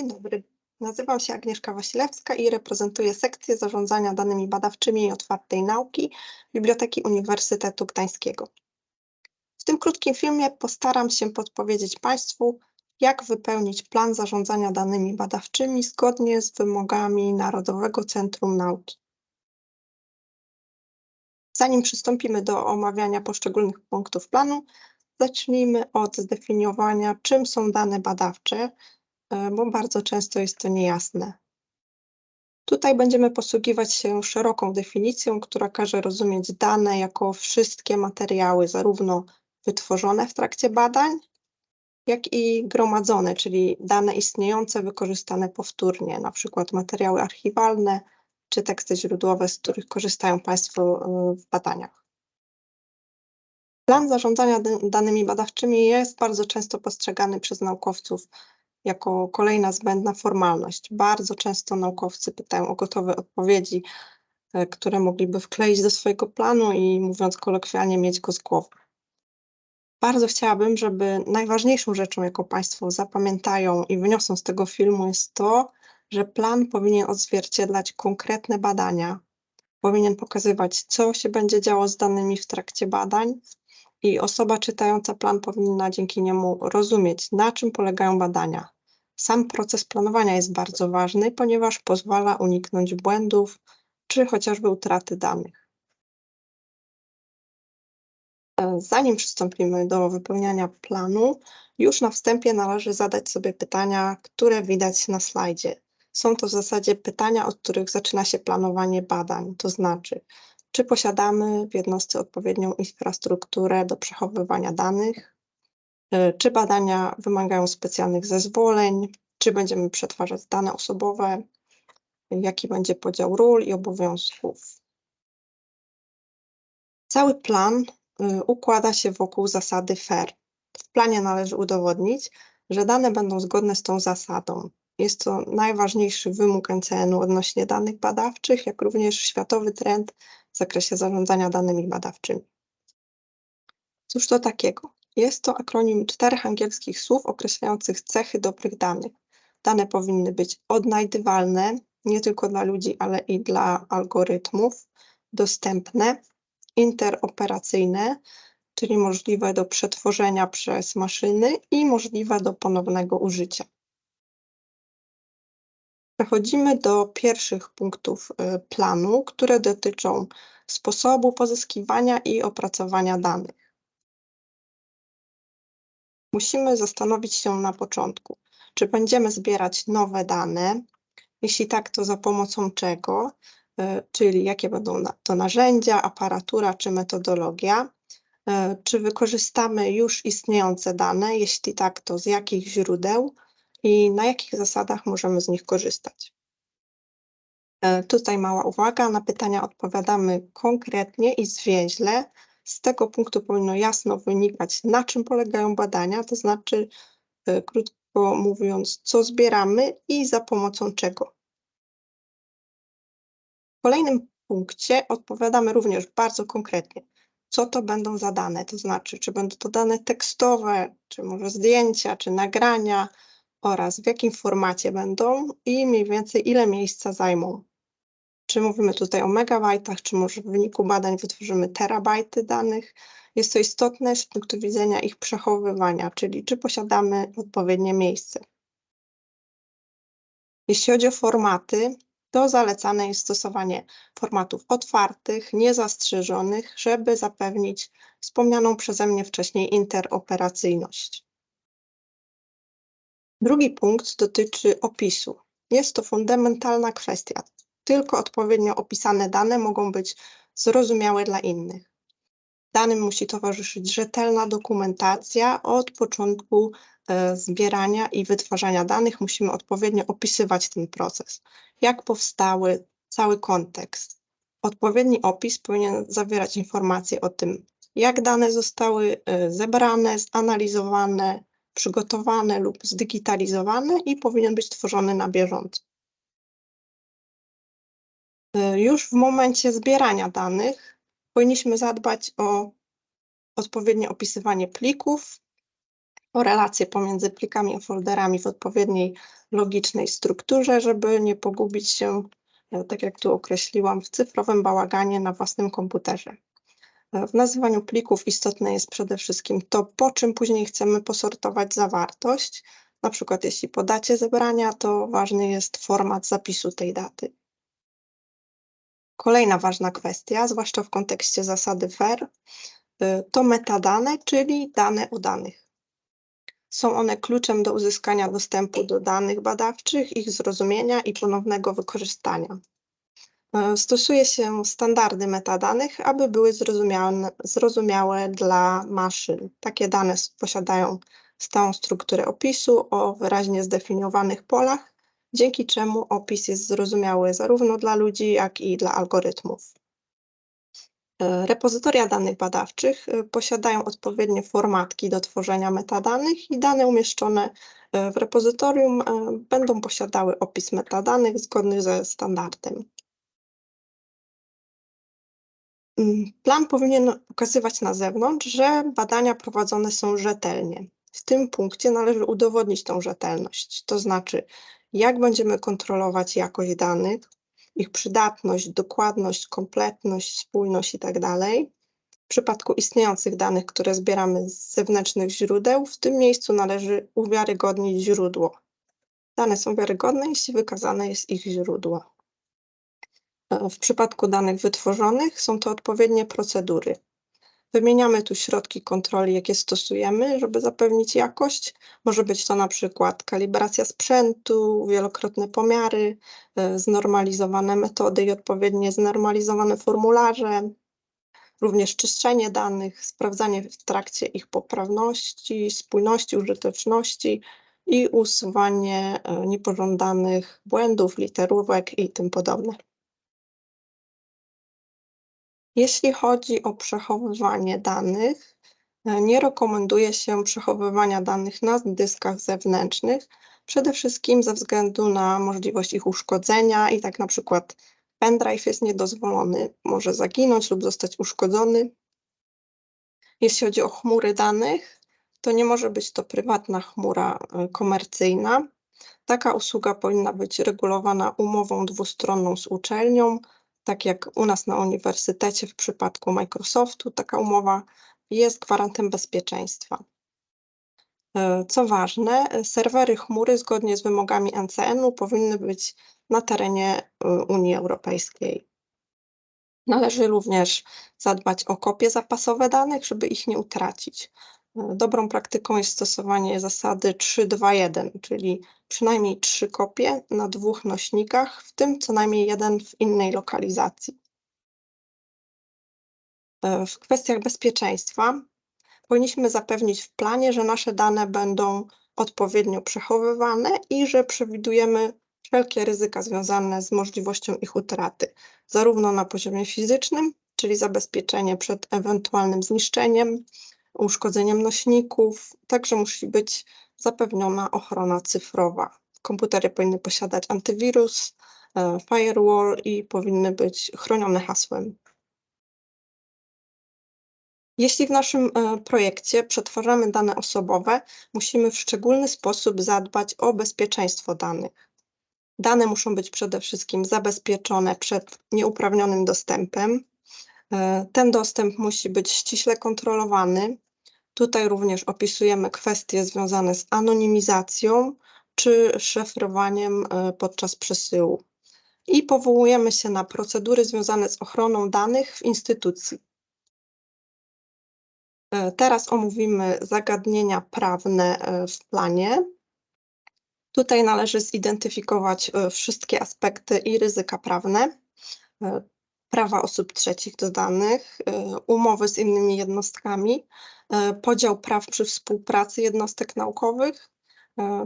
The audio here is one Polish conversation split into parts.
Dzień dobry. Nazywam się Agnieszka Wasilewska i reprezentuję sekcję zarządzania danymi badawczymi i otwartej nauki Biblioteki Uniwersytetu Gdańskiego. W tym krótkim filmie postaram się podpowiedzieć Państwu, jak wypełnić plan zarządzania danymi badawczymi zgodnie z wymogami Narodowego Centrum Nauki. Zanim przystąpimy do omawiania poszczególnych punktów planu, zacznijmy od zdefiniowania, czym są dane badawcze, bo bardzo często jest to niejasne. Tutaj będziemy posługiwać się szeroką definicją, która każe rozumieć dane jako wszystkie materiały, zarówno wytworzone w trakcie badań, jak i gromadzone, czyli dane istniejące, wykorzystane powtórnie, na przykład materiały archiwalne czy teksty źródłowe, z których korzystają Państwo w badaniach. Plan zarządzania danymi badawczymi jest bardzo często postrzegany przez naukowców jako kolejna zbędna formalność. Bardzo często naukowcy pytają o gotowe odpowiedzi, które mogliby wkleić do swojego planu i, mówiąc kolokwialnie, mieć go z głowy. Bardzo chciałabym, żeby najważniejszą rzeczą, jaką Państwo zapamiętają i wyniosą z tego filmu, jest to, że plan powinien odzwierciedlać konkretne badania, powinien pokazywać, co się będzie działo z danymi w trakcie badań i osoba czytająca plan powinna dzięki niemu rozumieć, na czym polegają badania. Sam proces planowania jest bardzo ważny, ponieważ pozwala uniknąć błędów czy chociażby utraty danych. Zanim przystąpimy do wypełniania planu, już na wstępie należy zadać sobie pytania, które widać na slajdzie. Są to w zasadzie pytania, od których zaczyna się planowanie badań, to znaczy, czy posiadamy w jednostce odpowiednią infrastrukturę do przechowywania danych, czy badania wymagają specjalnych zezwoleń, czy będziemy przetwarzać dane osobowe, jaki będzie podział ról i obowiązków. Cały plan układa się wokół zasady FAIR. W planie należy udowodnić, że dane będą zgodne z tą zasadą. Jest to najważniejszy wymóg NCN-u odnośnie danych badawczych, jak również światowy trend w zakresie zarządzania danymi badawczymi. Cóż to takiego? Jest to akronim 4 angielskich słów określających cechy dobrych danych. Dane powinny być odnajdywalne, nie tylko dla ludzi, ale i dla algorytmów, dostępne, interoperacyjne, czyli możliwe do przetworzenia przez maszyny i możliwe do ponownego użycia. Przechodzimy do pierwszych punktów planu, które dotyczą sposobu pozyskiwania i opracowania danych. Musimy zastanowić się na początku, czy będziemy zbierać nowe dane, jeśli tak, to za pomocą czego, czyli jakie będą to narzędzia, aparatura czy metodologia, czy wykorzystamy już istniejące dane, jeśli tak, to z jakich źródeł i na jakich zasadach możemy z nich korzystać. Tutaj mała uwaga, na pytania odpowiadamy konkretnie i zwięźle. Z tego punktu powinno jasno wynikać, na czym polegają badania, to znaczy, krótko mówiąc, co zbieramy i za pomocą czego. W kolejnym punkcie odpowiadamy również bardzo konkretnie, co to będą za dane, to znaczy, czy będą to dane tekstowe, czy może zdjęcia, czy nagrania oraz w jakim formacie będą i mniej więcej ile miejsca zajmą. Czy mówimy tutaj o megabajtach, czy może w wyniku badań wytworzymy terabajty danych. Jest to istotne z punktu widzenia ich przechowywania, czyli czy posiadamy odpowiednie miejsce. Jeśli chodzi o formaty, to zalecane jest stosowanie formatów otwartych, niezastrzeżonych, żeby zapewnić wspomnianą przeze mnie wcześniej interoperacyjność. Drugi punkt dotyczy opisu. Jest to fundamentalna kwestia. Tylko odpowiednio opisane dane mogą być zrozumiałe dla innych. Danym musi towarzyszyć rzetelna dokumentacja od początku zbierania i wytwarzania danych. Musimy odpowiednio opisywać ten proces, jak powstały, cały kontekst. Odpowiedni opis powinien zawierać informacje o tym, jak dane zostały zebrane, zanalizowane, przygotowane lub zdigitalizowane i powinien być tworzony na bieżąco. Już w momencie zbierania danych powinniśmy zadbać o odpowiednie opisywanie plików, o relacje pomiędzy plikami a folderami w odpowiedniej logicznej strukturze, żeby nie pogubić się, tak jak tu określiłam, w cyfrowym bałaganie na własnym komputerze. W nazywaniu plików istotne jest przede wszystkim to, po czym później chcemy posortować zawartość. Na przykład jeśli po dacie zebrania, to ważny jest format zapisu tej daty. Kolejna ważna kwestia, zwłaszcza w kontekście zasady FAIR, to metadane, czyli dane o danych. Są one kluczem do uzyskania dostępu do danych badawczych, ich zrozumienia i ponownego wykorzystania. Stosuje się standardy metadanych, aby były zrozumiałe dla maszyn. Takie dane posiadają stałą strukturę opisu o wyraźnie zdefiniowanych polach, dzięki czemu opis jest zrozumiały zarówno dla ludzi, jak i dla algorytmów. Repozytoria danych badawczych posiadają odpowiednie formatki do tworzenia metadanych i dane umieszczone w repozytorium będą posiadały opis metadanych zgodny ze standardem. Plan powinien pokazywać na zewnątrz, że badania prowadzone są rzetelnie. W tym punkcie należy udowodnić tą rzetelność, to znaczy, jak będziemy kontrolować jakość danych, ich przydatność, dokładność, kompletność, spójność itd. W przypadku istniejących danych, które zbieramy z zewnętrznych źródeł, w tym miejscu należy uwiarygodnić źródło. Dane są wiarygodne, jeśli wykazane jest ich źródło. W przypadku danych wytworzonych są to odpowiednie procedury. Wymieniamy tu środki kontroli, jakie stosujemy, żeby zapewnić jakość. Może być to na przykład kalibracja sprzętu, wielokrotne pomiary, znormalizowane metody i odpowiednie znormalizowane formularze, również czyszczenie danych, sprawdzanie w trakcie ich poprawności, spójności, użyteczności i usuwanie niepożądanych błędów, literówek i tym podobne. Jeśli chodzi o przechowywanie danych, nie rekomenduje się przechowywania danych na dyskach zewnętrznych, przede wszystkim ze względu na możliwość ich uszkodzenia i tak na przykład pendrive jest niedozwolony, może zaginąć lub zostać uszkodzony. Jeśli chodzi o chmury danych, to nie może być to prywatna chmura komercyjna. Taka usługa powinna być regulowana umową dwustronną z uczelnią, tak jak u nas na uniwersytecie w przypadku Microsoftu. Taka umowa jest gwarantem bezpieczeństwa. Co ważne, serwery chmury zgodnie z wymogami NCN-u powinny być na terenie Unii Europejskiej. Należy również zadbać o kopie zapasowe danych, żeby ich nie utracić. Dobrą praktyką jest stosowanie zasady 3-2-1, czyli przynajmniej 3 kopie na 2 nośnikach, w tym co najmniej 1 w innej lokalizacji. W kwestiach bezpieczeństwa powinniśmy zapewnić w planie, że nasze dane będą odpowiednio przechowywane i że przewidujemy wszelkie ryzyka związane z możliwością ich utraty, zarówno na poziomie fizycznym, czyli zabezpieczenie przed ewentualnym zniszczeniem, uszkodzeniem nośników, także musi być zapewniona ochrona cyfrowa. Komputery powinny posiadać antywirus, firewall i powinny być chronione hasłem. Jeśli w naszym projekcie przetwarzamy dane osobowe, musimy w szczególny sposób zadbać o bezpieczeństwo danych. Dane muszą być przede wszystkim zabezpieczone przed nieuprawnionym dostępem. Ten dostęp musi być ściśle kontrolowany. Tutaj również opisujemy kwestie związane z anonimizacją czy szyfrowaniem podczas przesyłu. I powołujemy się na procedury związane z ochroną danych w instytucji. Teraz omówimy zagadnienia prawne w planie. Tutaj należy zidentyfikować wszystkie aspekty i ryzyka prawne, prawa osób trzecich do danych, umowy z innymi jednostkami, podział praw przy współpracy jednostek naukowych.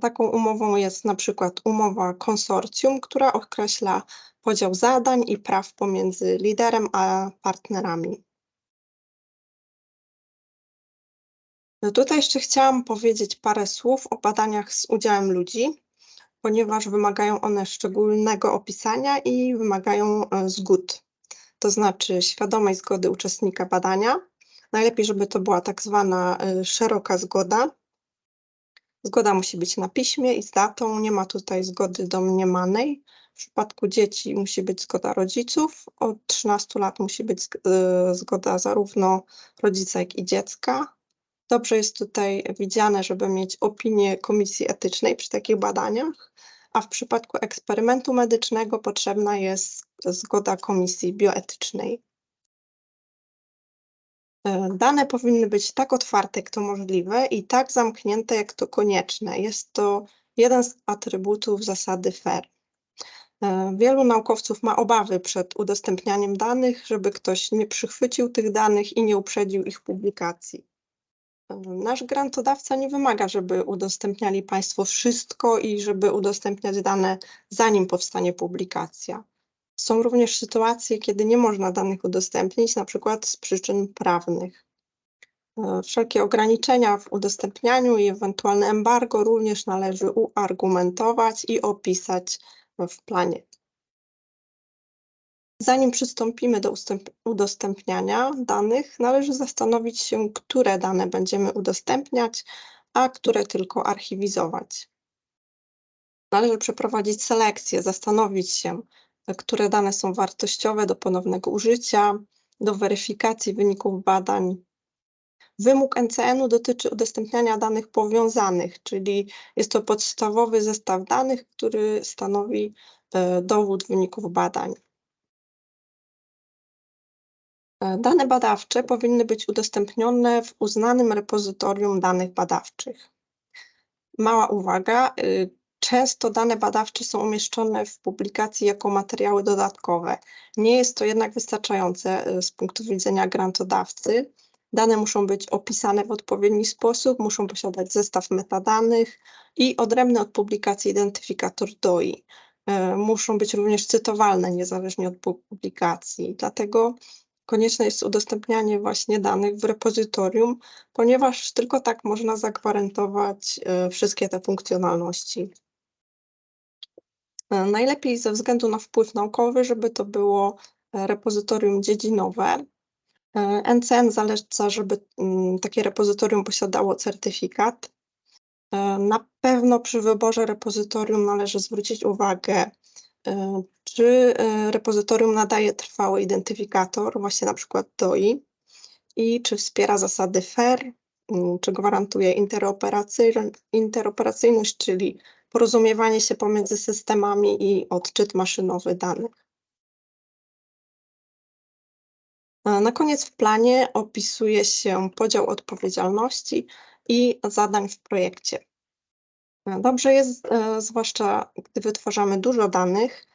Taką umową jest na przykład umowa konsorcjum, która określa podział zadań i praw pomiędzy liderem a partnerami. Tutaj jeszcze chciałam powiedzieć parę słów o badaniach z udziałem ludzi, ponieważ wymagają one szczególnego opisania i wymagają zgód, to znaczy świadomej zgody uczestnika badania. Najlepiej, żeby to była tak zwana szeroka zgoda. Zgoda musi być na piśmie i z datą, nie ma tutaj zgody domniemanej. W przypadku dzieci musi być zgoda rodziców, od 13 lat musi być zgoda zarówno rodzica, jak i dziecka. Dobrze jest tutaj widziane, żeby mieć opinię komisji etycznej przy takich badaniach, a w przypadku eksperymentu medycznego potrzebna jest zgoda komisji bioetycznej. Dane powinny być tak otwarte, jak to możliwe i tak zamknięte, jak to konieczne. Jest to jeden z atrybutów zasady FAIR. Wielu naukowców ma obawy przed udostępnianiem danych, żeby ktoś nie przychwycił tych danych i nie uprzedził ich publikacji. Nasz grantodawca nie wymaga, żeby udostępniali Państwo wszystko i żeby udostępniać dane, zanim powstanie publikacja. Są również sytuacje, kiedy nie można danych udostępnić, na przykład z przyczyn prawnych. Wszelkie ograniczenia w udostępnianiu i ewentualne embargo również należy uargumentować i opisać w planie. Zanim przystąpimy do udostępniania danych, należy zastanowić się, które dane będziemy udostępniać, a które tylko archiwizować. Należy przeprowadzić selekcję, zastanowić się, które dane są wartościowe do ponownego użycia, do weryfikacji wyników badań. Wymóg NCN-u dotyczy udostępniania danych powiązanych, czyli jest to podstawowy zestaw danych, który stanowi dowód wyników badań. Dane badawcze powinny być udostępnione w uznanym repozytorium danych badawczych. Mała uwaga, często dane badawcze są umieszczone w publikacji jako materiały dodatkowe. Nie jest to jednak wystarczające z punktu widzenia grantodawcy. Dane muszą być opisane w odpowiedni sposób, muszą posiadać zestaw metadanych i odrębny od publikacji identyfikator DOI. Muszą być również cytowalne niezależnie od publikacji. Dlatego konieczne jest udostępnianie właśnie danych w repozytorium, ponieważ tylko tak można zagwarantować wszystkie te funkcjonalności. Najlepiej ze względu na wpływ naukowy, żeby to było repozytorium dziedzinowe. NCN zaleca, żeby takie repozytorium posiadało certyfikat. Na pewno przy wyborze repozytorium należy zwrócić uwagę, czy repozytorium nadaje trwały identyfikator, właśnie na przykład DOI, i czy wspiera zasady FAIR, czy gwarantuje interoperacyjność, czyli porozumiewanie się pomiędzy systemami i odczyt maszynowy danych. Na koniec w planie opisuje się podział odpowiedzialności i zadań w projekcie. Dobrze jest, zwłaszcza gdy wytwarzamy dużo danych,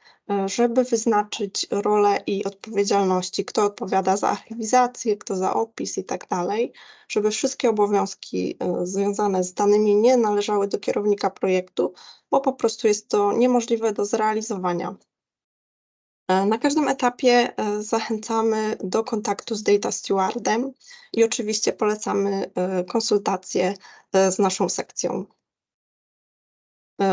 żeby wyznaczyć role i odpowiedzialności, kto odpowiada za archiwizację, kto za opis i tak dalej, żeby wszystkie obowiązki związane z danymi nie należały do kierownika projektu, bo po prostu jest to niemożliwe do zrealizowania. Na każdym etapie zachęcamy do kontaktu z Data Stewardem i oczywiście polecamy konsultacje z naszą sekcją.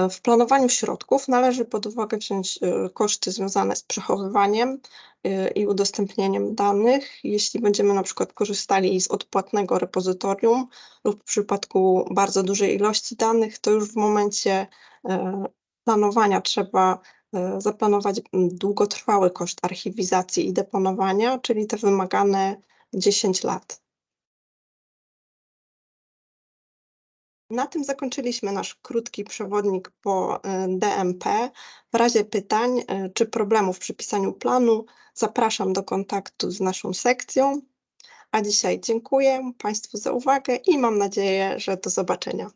W planowaniu środków należy pod uwagę wziąć koszty związane z przechowywaniem i udostępnieniem danych. Jeśli będziemy na przykład korzystali z odpłatnego repozytorium lub w przypadku bardzo dużej ilości danych, to już w momencie planowania trzeba zaplanować długotrwały koszt archiwizacji i deponowania, czyli te wymagane 10 lat. Na tym zakończyliśmy nasz krótki przewodnik po DMP. W razie pytań czy problemów przy pisaniu planu zapraszam do kontaktu z naszą sekcją. A dzisiaj dziękuję Państwu za uwagę i mam nadzieję, że do zobaczenia.